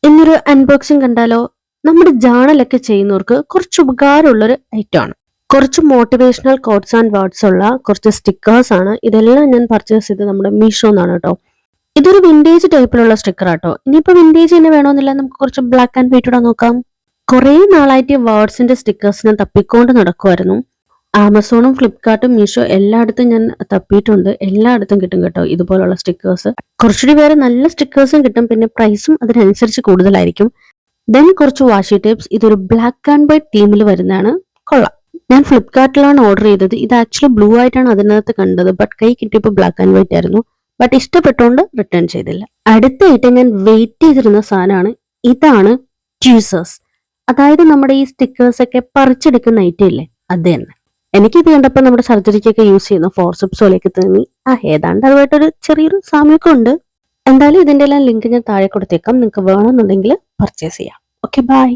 ഇന്നൊരു അൺബോക്സിംഗ് കണ്ടാലോ? നമ്മുടെ ജേണലൊക്കെ ചെയ്യുന്നവർക്ക് കുറച്ച് ഉപകാരമുള്ളൊരു ഐറ്റം ആണ്. കുറച്ച് മോട്ടിവേഷണൽ കോട്ട്സ് ആൻഡ് വേർഡ്സ് ഉള്ള കുറച്ച് സ്റ്റിക്കേഴ്സ് ആണ്. ഇതെല്ലാം ഞാൻ പർച്ചേസ് ചെയ്തത് നമ്മുടെ മീഷോ എന്നാണ് കേട്ടോ. ഇതൊരു വിന്റേജ് ടൈപ്പിലുള്ള സ്റ്റിക്കർ ആട്ടോ. ഇനിയിപ്പോ വിന്റേജ് തന്നെ വേണമെന്നില്ല, നമുക്ക് കുറച്ച് ബ്ലാക്ക് ആൻഡ് വൈറ്റ് ഇടാൻ നോക്കാം. കുറേ നാളായിട്ട് വേർഡ്സിന്റെ സ്റ്റിക്കേഴ്സ് ഞാൻ തപ്പിക്കൊണ്ട് നടക്കുമായിരുന്നു. ആമസോണും ഫ്ലിപ്കാർട്ടും മീഷോ എല്ലായിടത്തും ഞാൻ തപ്പിയിട്ടുണ്ട്. എല്ലായിടത്തും കിട്ടും കേട്ടോ ഇതുപോലുള്ള സ്റ്റിക്കേഴ്സ്. കുറച്ചുകൂടി വേറെ നല്ല സ്റ്റിക്കേഴ്സും കിട്ടും, പിന്നെ പ്രൈസും അതിനനുസരിച്ച് കൂടുതലായിരിക്കും. ദെൻ കുറച്ച് വാഷി ടേപ്സ്. ഇതൊരു ബ്ലാക്ക് ആൻഡ് വൈറ്റ് തീമിൽ വരുന്നതാണ്. കൊള്ളാം. ഞാൻ ഫ്ലിപ്കാർട്ടിലാണ് ഓർഡർ ചെയ്തത്. ഇത് ആക്ച്വലി ബ്ലൂ ആയിട്ടാണ് അതിനകത്ത് കണ്ടത്, ബട്ട് കൈ കിട്ടിയപ്പോൾ ബ്ലാക്ക് ആൻഡ് വൈറ്റ് ആയിരുന്നു. ബട്ട് ഇഷ്ടപ്പെട്ടുകൊണ്ട് റിട്ടേൺ ചെയ്തില്ല. അടുത്തായിട്ട് ഞാൻ വെയിറ്റ് ചെയ്തിരുന്ന സാധനമാണ്. ഇതാണ് ട്യൂസേഴ്സ്. അതായത് നമ്മുടെ ഈ സ്റ്റിക്കേഴ്സ് ഒക്കെ പറിച്ചെടുക്കുന്ന ഐറ്റം ഇല്ലേ, അത് തന്നെ. എനിക്കിത് കണ്ടപ്പോൾ നമ്മുടെ സർജറിക്കൊക്കെ യൂസ് ചെയ്യുന്ന ഫോർസെപ്സ് പോലെയൊക്കെ തോന്നി. ഏതാണ്ട് അതുമായിട്ടൊരു ചെറിയൊരു സാമ്യമൊക്കെ ഉണ്ട്. എന്തായാലും ഇതിന്റെ എല്ലാം ലിങ്ക് ഞാൻ താഴെ കൊടുത്തേക്കാം. നിങ്ങൾക്ക് വേണമെന്നുണ്ടെങ്കിൽ പർച്ചേസ് ചെയ്യാം. Okay, by.